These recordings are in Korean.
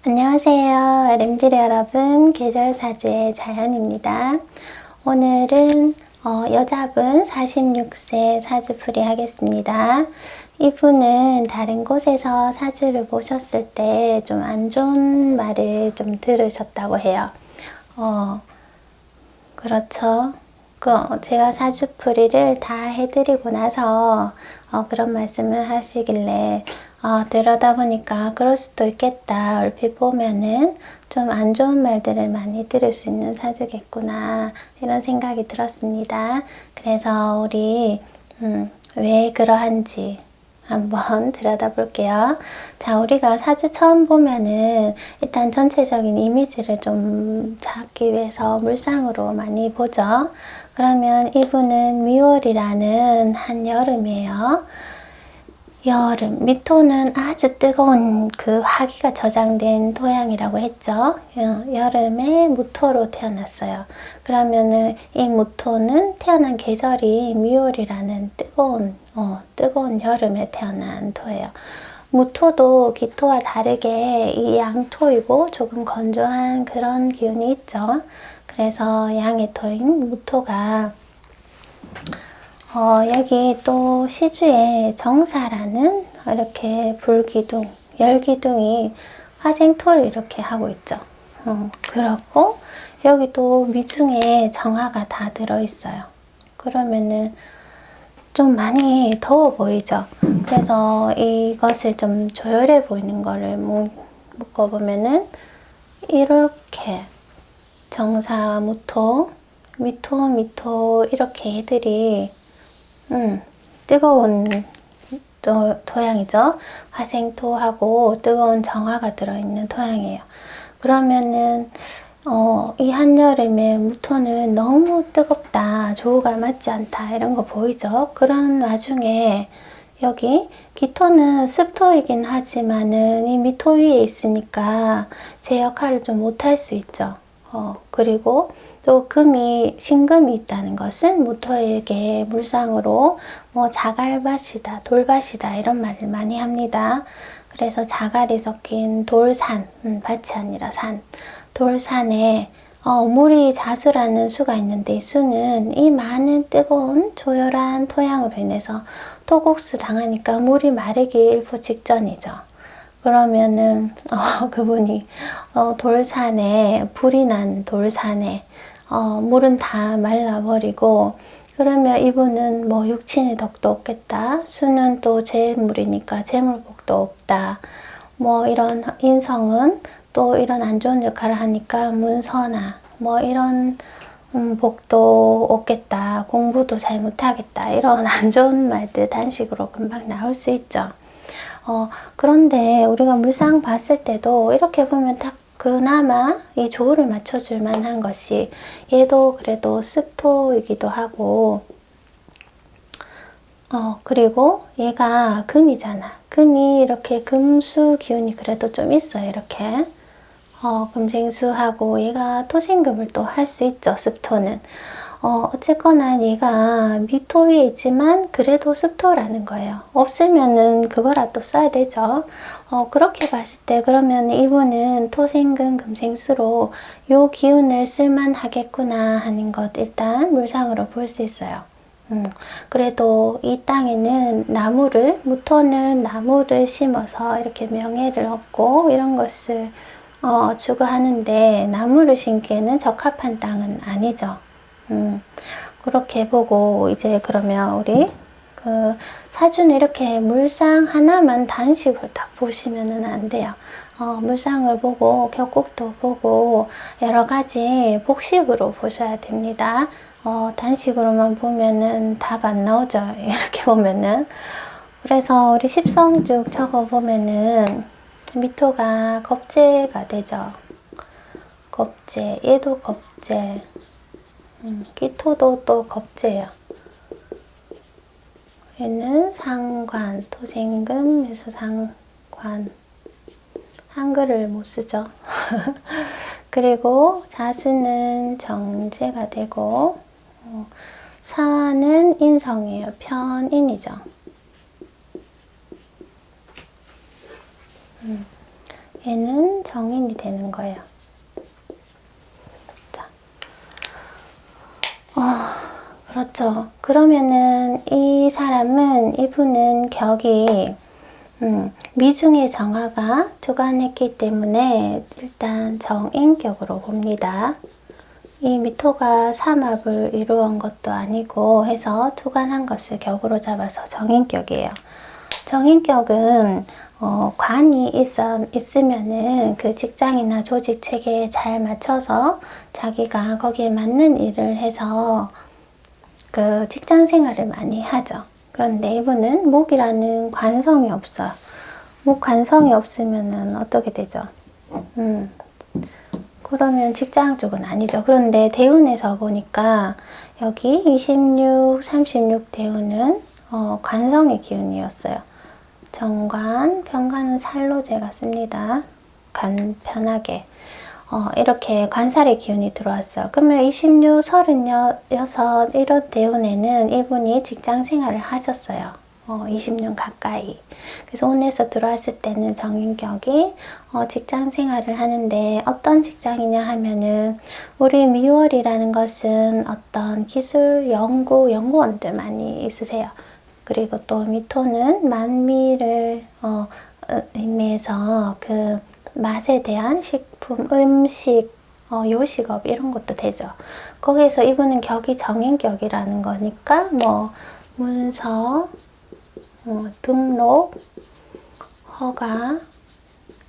안녕하세요. 램디리 여러분, 계절사주의 자연입니다. 오늘은 여자분 46세 사주풀이 하겠습니다. 이분은 다른 곳에서 사주를 보셨을 때 좀 안 좋은 말을 좀 들으셨다고 해요. 그렇죠. 제가 사주풀이를 다 해드리고 나서 그런 말씀을 하시길래 들여다보니까 그럴 수도 있겠다. 얼핏 보면은 좀 안 좋은 말들을 많이 들을 수 있는 사주겠구나 이런 생각이 들었습니다. 그래서 우리 왜 그러한지 한번 들여다볼게요. 자, 우리가 사주 처음 보면은 일단 전체적인 이미지를 좀 잡기 위해서 물상으로 많이 보죠. 그러면 이분은 미월이라는 한여름이에요. 여름, 미토는 아주 뜨거운 그 화기가 저장된 토양이라고 했죠. 여름에 무토로 태어났어요. 그러면은 이 무토는 태어난 계절이 미월이라는 뜨거운 여름에 태어난 토예요. 무토도 기토와 다르게 이 양토이고 조금 건조한 그런 기운이 있죠. 그래서 양의 토인 무토가 여기 또 시주에 정사라는 이렇게 불기둥, 열기둥이 화생토를 이렇게 하고 있죠. 그렇고 여기 또 미중에 정화가 다 들어있어요. 그러면은 좀 많이 더워 보이죠. 그래서 이것을 좀 조열해 보이는 거를 묶어보면은 이렇게 정사, 무토, 미토 이렇게 애들이 뜨거운 토양이죠. 화생토하고 뜨거운 정화가 들어있는 토양이에요. 그러면은 이 한여름에 무토는 너무 뜨겁다, 조우가 맞지 않다 이런 거 보이죠. 그런 와중에 여기 기토는 습토이긴 하지만은 이 미토 위에 있으니까 제 역할을 좀 못할 수 있죠. 그리고 또 신금이 있다는 것은 무토에게 물상으로 자갈밭이다, 돌밭이다 이런 말을 많이 합니다. 그래서 자갈이 섞인 돌산, 밭이 아니라 산, 돌산에 물이 자수라는 수가 있는데 이 수는 이 많은 뜨거운 조열한 토양으로 인해서 토곡수 당하니까 물이 마르기 일보 직전이죠. 그러면은 그분이 돌산에 불이 난 돌산에 물은 다 말라버리고 그러면 이분은 뭐 육친의 덕도 없겠다. 수는 또 재물이니까 재물복도 없다. 뭐 이런 인성은 또 이런 안 좋은 역할을 하니까 문서나 뭐 이런 복도 없겠다. 공부도 잘 못하겠다. 이런 안 좋은 말들 단식으로 금방 나올 수 있죠. 그런데 우리가 물상 봤을 때도 이렇게 보면 딱 그나마 이 조우를 맞춰줄 만한 것이 얘도 그래도 습토이기도 하고 그리고 얘가 금이잖아. 금이 이렇게 금수 기운이 그래도 좀 있어요. 이렇게 금생수하고 얘가 토생금을 또 할 수 있죠. 습토는. 어쨌거나 얘가 미토 위에 있지만 그래도 습토라는 거예요. 없으면은 그거라도 써야 되죠. 그렇게 봤을 때 그러면 이분은 토생금 금생수로 요 기운을 쓸만하겠구나 하는 것 일단 물상으로 볼 수 있어요. 그래도 이 땅에는 무토는 나무를 심어서 이렇게 명예를 얻고 이런 것을 추구하는데 나무를 심기에는 적합한 땅은 아니죠. 그렇게 보고 이제 그러면 우리 그 사주는 이렇게 물상 하나만 단식으로 딱 보시면은 안 돼요. 물상을 보고 격국도 보고 여러 가지 복식으로 보셔야 됩니다. 단식으로만 보면은 답 안 나오죠. 이렇게 보면은. 그래서 우리 십성쭉 적어 보면은 미토가 겁재가 되죠. 겁재, 얘도 겁재. 기토도 또 겁재예요. 얘는 상관, 토생금에서 상관. 한글을 못 쓰죠. 그리고 자수는 정제가 되고 사화는 인성이에요. 편인이죠. 얘는 정인이 되는 거예요. 자, 그렇죠. 그러면은 이 사람은, 이분은 격이 미중의 정화가 주관했기 때문에 일단 정인격으로 봅니다. 이 미토가 삼합을 이루은 것도 아니고 해서 주관한 것을 격으로 잡아서 정인격이에요. 정인격은 관이 있으면은 그 직장이나 조직 체계에 잘 맞춰서 자기가 거기에 맞는 일을 해서 그 직장 생활을 많이 하죠. 그런데 이분은 목이라는 관성이 없어요. 목 관성이 없으면은 어떻게 되죠? 그러면 직장 쪽은 아니죠. 그런데 대운에서 보니까 여기 26, 36 대운은 관성의 기운이었어요. 정관, 편관은 살로 제가 씁니다. 간편하게. 이렇게 관살의 기운이 들어왔어요. 그러면 26, 36 이런 대운에는 이분이 직장 생활을 하셨어요. 20년 가까이. 그래서 운에서 들어왔을 때는 정인격이 직장 생활을 하는데 어떤 직장이냐 하면은 우리 미월이라는 것은 어떤 기술 연구원들 많이 있으세요. 그리고 또 미토는 만미를 의미해서 그 맛에 대한 식품, 음식, 요식업 이런 것도 되죠. 거기에서 이분은 격이 정인격이라는 거니까 뭐 문서, 등록, 허가,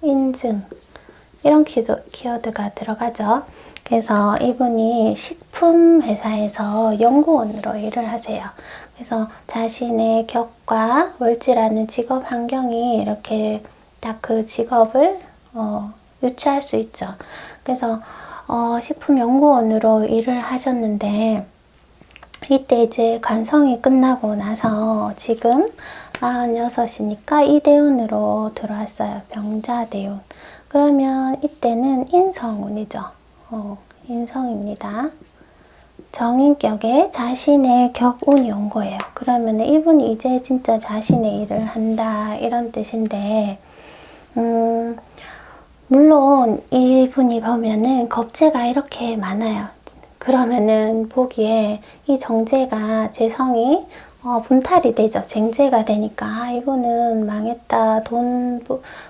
인증 이런 키워드가 들어가죠. 그래서 이분이 식품 회사에서 연구원으로 일을 하세요. 그래서 자신의 격과 월지라는 직업 환경이 이렇게 딱 그 직업을 유추할 수 있죠. 그래서 식품연구원으로 일을 하셨는데 이때 이제 관성이 끝나고 나서 지금 46이니까 이대운으로 들어왔어요. 병자대운. 그러면 이때는 인성운이죠. 인성입니다. 정인격에 자신의 격운이 온 거예요. 그러면 이분이 이제 진짜 자신의 일을 한다 이런 뜻인데 물론 이분이 보면은 겁재가 이렇게 많아요. 그러면은 보기에 이 정제가 재성이 분탈이 되죠. 쟁제가 되니까 이분은 망했다.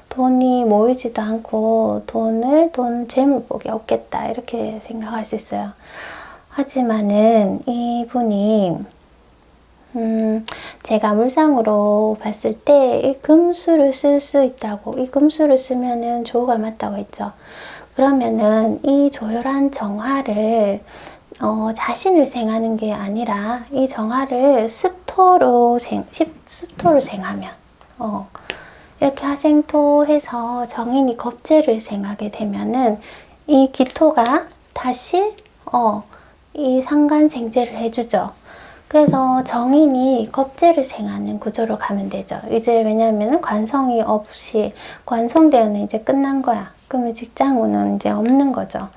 돈이 모이지도 않고 재물복이 없겠다. 이렇게 생각할 수 있어요. 하지만은 이분이 제가 물상으로 봤을 때 이 금수를 쓸 수 있다고, 이 금수를 쓰면은 조우가 맞다고 했죠. 그러면은 이 조열한 정화를 자신을 생하는 게 아니라 이 정화를 습토로 생하면 이렇게 하생토해서 정인이 겁재를 생하게 되면은 이 기토가 다시 이 상관생재를 해주죠. 그래서 정인이 겁재를 생하는 구조로 가면 되죠. 이제 왜냐하면 관성이 없이 관성대운은 이제 끝난 거야. 그러면 직장운은 이제 없는 거죠.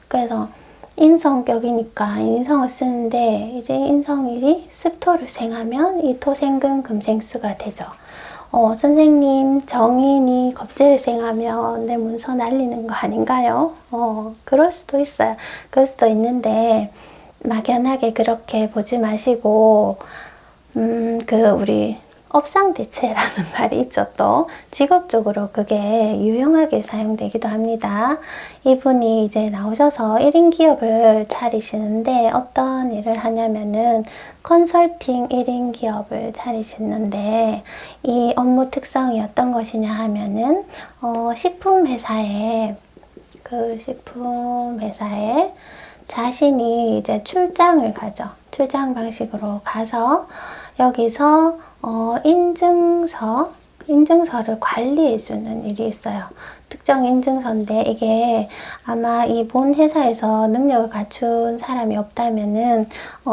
그래서 인성격이니까 인성을 쓰는데 이제 인성일이 습토를 생하면 이 토생금 금생수가 되죠. 선생님 정인이 겁재를 생하면 내 문서 날리는 거 아닌가요? 그럴 수도 있어요. 그럴 수도 있는데 막연하게 그렇게 보지 마시고 우리 업상대체라는 말이 있죠. 또 직업적으로 그게 유용하게 사용되기도 합니다. 이분이 이제 나오셔서 1인 기업을 차리시는데 어떤 일을 하냐면은 컨설팅 1인 기업을 차리시는데 이 업무 특성이 어떤 것이냐 하면은 식품회사에 자신이 이제 출장을 가죠. 출장 방식으로 가서 여기서 인증서를 관리해주는 일이 있어요. 특정 인증서인데 이게 아마 이 본 회사에서 능력을 갖춘 사람이 없다면은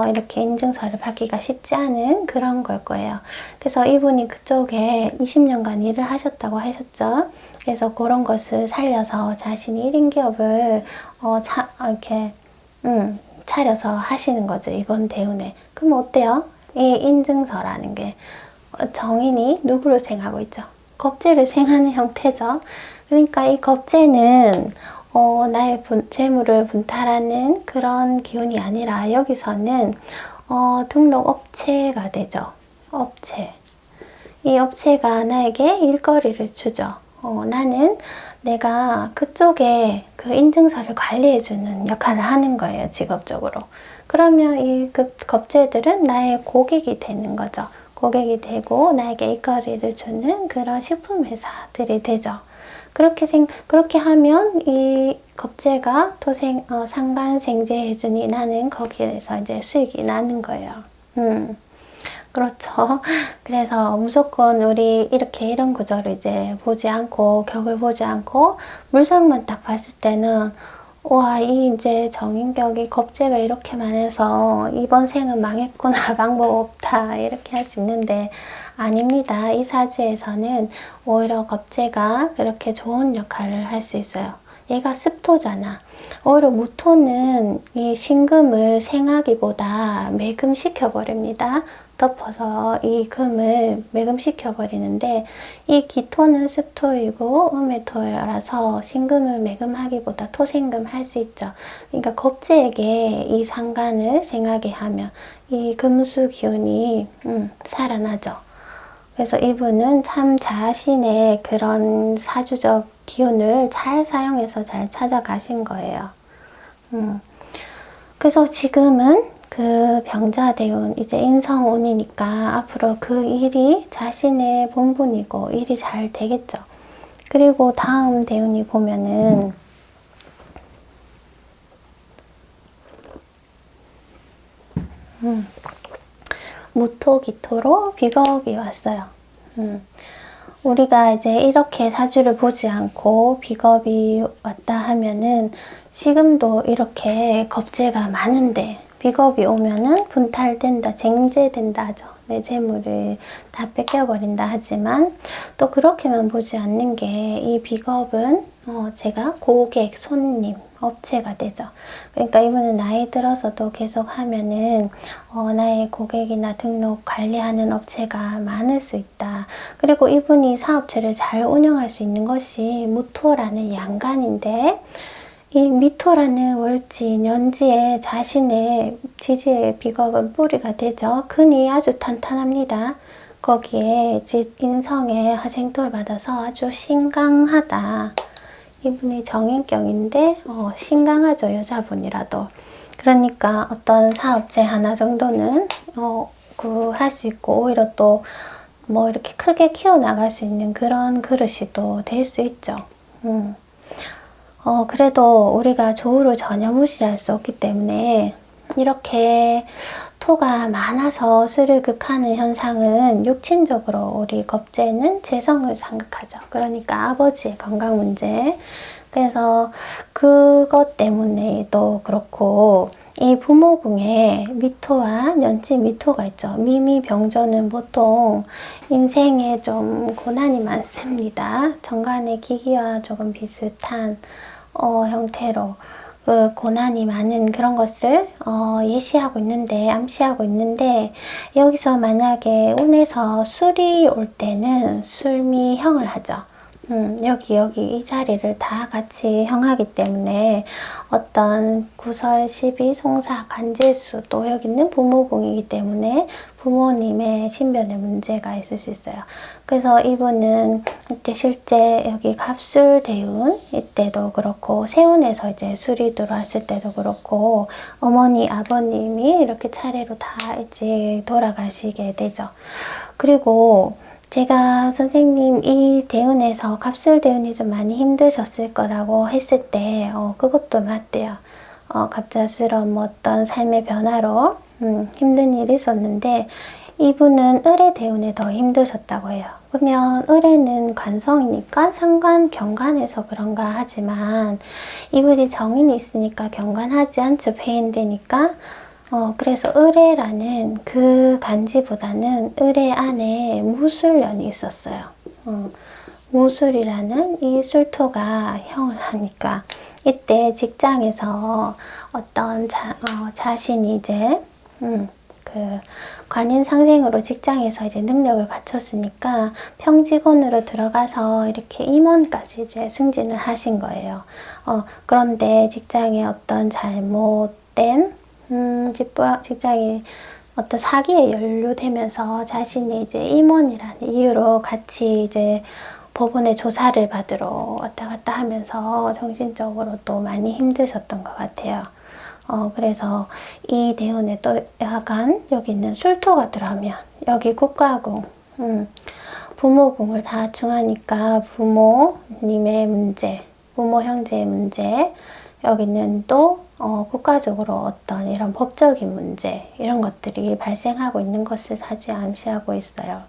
이렇게 인증서를 받기가 쉽지 않은 그런 걸 거예요. 그래서 이분이 그쪽에 20년간 일을 하셨다고 하셨죠. 그래서 그런 것을 살려서 자신이 1인 기업을 이렇게 차려서 하시는 거죠. 이번 대운에. 그럼 어때요? 이 인증서라는 게 정인이 누구를 생하고 있죠? 겁재를 생하는 형태죠. 그러니까 이 겁재는 나의 재물을 분탈하는 그런 기운이 아니라 여기서는 등록 업체가 되죠. 업체. 이 업체가 나에게 일거리를 주죠. 나는 내가 그쪽에 그 인증서를 관리해주는 역할을 하는 거예요, 직업적으로. 그러면 이 겁재들은 나의 고객이 되는 거죠. 고객이 되고 나에게 일거리를 주는 그런 식품회사들이 되죠. 그렇게 하면 이 겁재가 상관생재해주니 나는 거기에서 이제 수익이 나는 거예요. 그렇죠. 그래서 무조건 우리 이런 구조를 이제 보지 않고, 격을 보지 않고, 물상만 딱 봤을 때는, 와, 이제 정인격이 겁재가 이렇게 많아서 이번 생은 망했구나, 방법 없다, 이렇게 할 수 있는데, 아닙니다. 이 사주에서는 오히려 겁재가 그렇게 좋은 역할을 할 수 있어요. 얘가 습토잖아. 오히려 무토는 이 신금을 생하기보다 매금시켜 버립니다. 덮어서 이 금을 매금시켜 버리는데, 이 기토는 습토이고 음의 토라서 신금을 매금하기보다 토생금 할 수 있죠. 그러니까 겁재에게 이 상관을 생하게 하면 이 금수 기운이 살아나죠. 그래서 이분은 참 자신의 그런 사주적 기운을 잘 사용해서 잘 찾아가신 거예요. 그래서 지금은 그 병자대운, 이제 인성운이니까 앞으로 그 일이 자신의 본분이고 일이 잘 되겠죠. 그리고 다음 대운이 보면은 무토기토로 비겁이 왔어요. 우리가 이제 이렇게 사주를 보지 않고 비겁이 왔다 하면은 지금도 이렇게 겁재가 많은데 비겁이 오면은 분탈된다, 쟁제된다 하죠. 내 재물을 다 뺏겨버린다 하지만 또 그렇게만 보지 않는 게 이 비겁은 제가 고객, 손님, 업체가 되죠. 그러니까 이분은 나이 들어서도 계속 하면은 나의 고객이나 등록 관리하는 업체가 많을 수 있다. 그리고 이분이 사업체를 잘 운영할 수 있는 것이 무토라는 양간인데 이 미토라는 월지, 년지에 자신의 지지의 비겁은 뿌리가 되죠. 근이 아주 탄탄합니다. 거기에 인성의 하생토를 받아서 아주 신강하다. 이분이 정인격인데 신강하죠. 여자분이라도. 그러니까 어떤 사업체 하나 정도는 할 수 있고 오히려 또 뭐 이렇게 크게 키워나갈 수 있는 그런 그릇이 또 될 수 있죠. 그래도 우리가 조우를 전혀 무시할 수 없기 때문에 이렇게 토가 많아서 수를 극하는 현상은 육친적으로 우리 겁재는 재성을 생각하죠. 그러니까 아버지의 건강 문제. 그래서 그것 때문에도 그렇고 이 부모궁에 미토와 년지 미토가 있죠. 미미병조는 보통 인생에 좀 고난이 많습니다. 정관의 기기와 조금 비슷한 형태로 그 고난이 많은 그런 것을 예시하고 있는데, 암시하고 있는데, 여기서 만약에 운에서 술이 올 때는 술미형을 하죠. 여기 이 자리를 다 같이 형하기 때문에 어떤 구설, 시비, 송사, 간제수 또 여기는 부모궁이기 때문에 부모님의 신변에 문제가 있을 수 있어요. 그래서 이분은 이때 실제 여기 갑술 대운 이때도 그렇고 세운에서 이제 술이 들어왔을 때도 그렇고 어머니, 아버님이 이렇게 차례로 다 이제 돌아가시게 되죠. 그리고 제가 선생님 이 대운에서 갑술 대운이 좀 많이 힘드셨을 거라고 했을 때 그것도 맞대요. 갑작스러운 어떤 삶의 변화로 힘든 일이 있었는데 이분은 을의 대운에 더 힘드셨다고 해요. 그러면 을에는 관성이니까 상관, 경관에서 그런가 하지만 이분이 정인이 있으니까 경관하지 않죠. 폐인되니까. 그래서 을해라는 그 간지보다는 을해 안에 무술년이 있었어요. 무술이라는 이 술토가 형을 하니까 이때 직장에서 어떤 자신이 이제 그 관인 상생으로 직장에서 이제 능력을 갖췄으니까 평직원으로 들어가서 이렇게 임원까지 이제 승진을 하신 거예요. 그런데 직장에 어떤 잘못된 직장이 어떤 사기에 연루되면서 자신이 이제 임원이라는 이유로 같이 이제 법원에 조사를 받으러 왔다 갔다 하면서 정신적으로 또 많이 힘드셨던 것 같아요. 그래서 이 대운에 또 약간 여기 있는 술토가 들어가면 여기 국가궁, 부모궁을 다 중하니까 부모님의 문제, 부모 형제의 문제, 여기는 또 국가적으로 어떤 이런 법적인 문제 이런 것들이 발생하고 있는 것을 사주에 암시하고 있어요.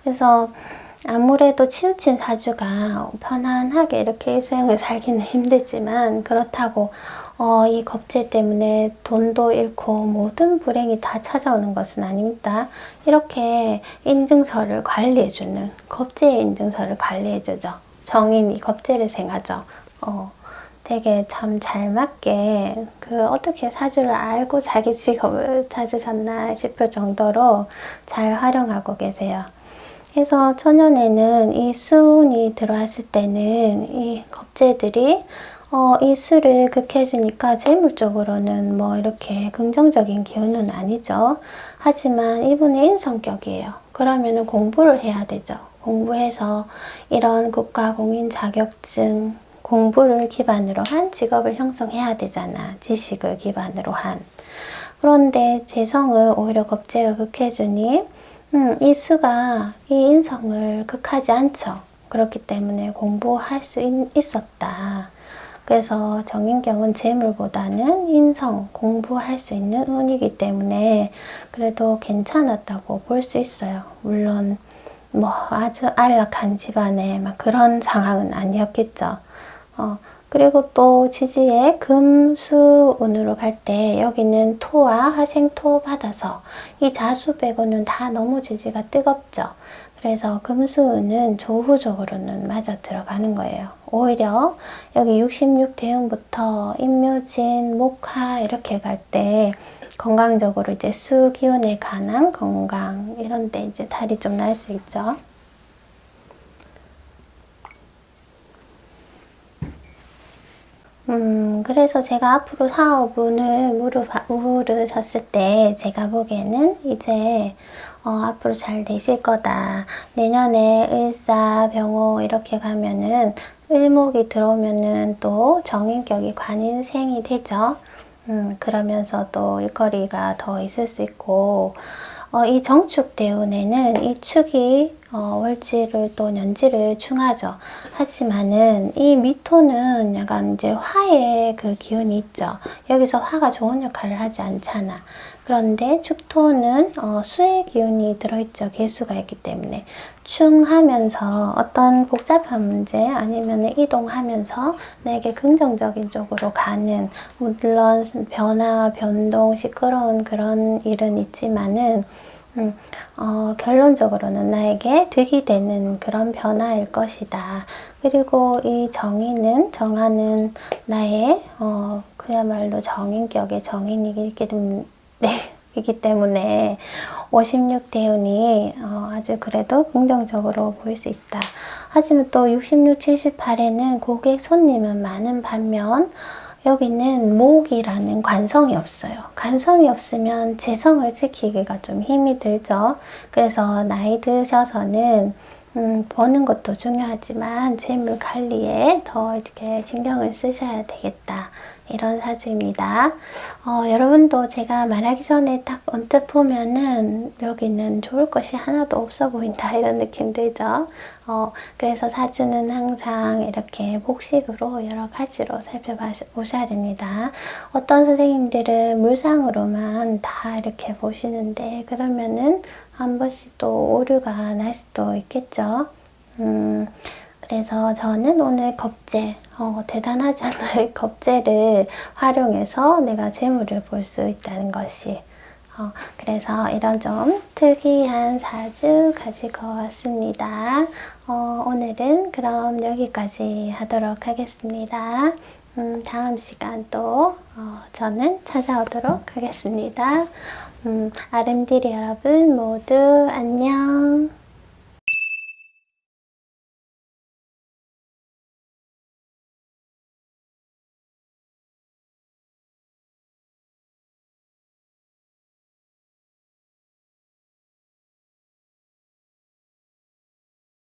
그래서 아무래도 치우친 사주가 편안하게 이렇게 일생을 살기는 힘들지만 그렇다고 이 겁재 때문에 돈도 잃고 모든 불행이 다 찾아오는 것은 아닙니다. 이렇게 인증서를 관리해주는 겁재의 인증서를 관리해주죠. 정인이 겁재를 생하죠. 되게 참 잘 맞게 어떻게 사주를 알고 자기 직업을 찾으셨나 싶을 정도로 잘 활용하고 계세요. 그래서 초년에는 이 수운이 들어왔을 때는 이 겁재들이 이 수를 극해주니까 재물적으로는 뭐 이렇게 긍정적인 기운은 아니죠. 하지만 이분의 인성격이에요. 그러면은 공부를 해야 되죠. 공부해서 이런 국가공인 자격증 공부를 기반으로 한 직업을 형성해야 되잖아. 지식을 기반으로 한. 그런데 재성을 오히려 겁재가 극해주니 이 수가 이 인성을 극하지 않죠. 그렇기 때문에 공부할 수 있었다. 그래서 정인경은 재물보다는 인성, 공부할 수 있는 운이기 때문에 그래도 괜찮았다고 볼 수 있어요. 물론 뭐 아주 안락한 집안의 막 그런 상황은 아니었겠죠. 그리고 또 지지에 금수운으로 갈 때 여기는 토와 화생토 받아서 이 자수 빼고는 다 너무 지지가 뜨겁죠. 그래서 금수운은 조후적으로는 맞아 들어가는 거예요. 오히려 여기 66대운부터 임묘진, 목화 이렇게 갈 때 건강적으로 이제 수 기운에 관한 건강 이런 데 이제 탈이 좀 날 수 있죠. 그래서 제가 앞으로 사업운을 물으셨을 때 제가 보기에는 이제 앞으로 잘 되실 거다. 내년에 을사병호 이렇게 가면은 을목이 들어오면은 또 정인격이 관인생이 되죠. 그러면서 또 일거리가 더 있을 수 있고 이 정축 대운에는 이 축이 월지를 또 년지를 충하죠. 하지만은 이 미토는 약간 이제 화의 그 기운이 있죠. 여기서 화가 좋은 역할을 하지 않잖아. 그런데 축토는 수의 기운이 들어있죠. 개수가 있기 때문에. 충하면서 어떤 복잡한 문제 아니면 이동하면서 내게 긍정적인 쪽으로 가는 물론 변화, 변동, 시끄러운 그런 일은 있지만은 결론적으로는 나에게 득이 되는 그런 변화일 것이다. 그리고 이 정의는 정하는 나의 그야말로 정인격의 이기 때문에 56대운이 아주 그래도 긍정적으로 보일 수 있다. 하지만 또 66, 78에는 고객 손님은 많은 반면 여기는 목이라는 관성이 없어요. 관성이 없으면 재성을 지키기가 좀 힘이 들죠. 그래서 나이 드셔서는 버는 것도 중요하지만 재물 관리에 더 이렇게 신경을 쓰셔야 되겠다. 이런 사주입니다. 여러분도 제가 말하기 전에 딱 언뜻 보면은 여기는 좋을 것이 하나도 없어 보인다 이런 느낌 들죠. 그래서 사주는 항상 이렇게 복식으로 여러 가지로 살펴보셔야 됩니다. 어떤 선생님들은 물상으로만 다 이렇게 보시는데 그러면은 한 번씩 또 오류가 날 수도 있겠죠. 그래서 저는 오늘 겁재, 대단하잖아요. 겁재를 활용해서 내가 재물을 볼 수 있다는 것이. 그래서 이런 좀 특이한 사주 가지고 왔습니다. 오늘은 그럼 여기까지 하도록 하겠습니다. 다음 시간 또 저는 찾아오도록 하겠습니다. RMD리 여러분 모두 안녕.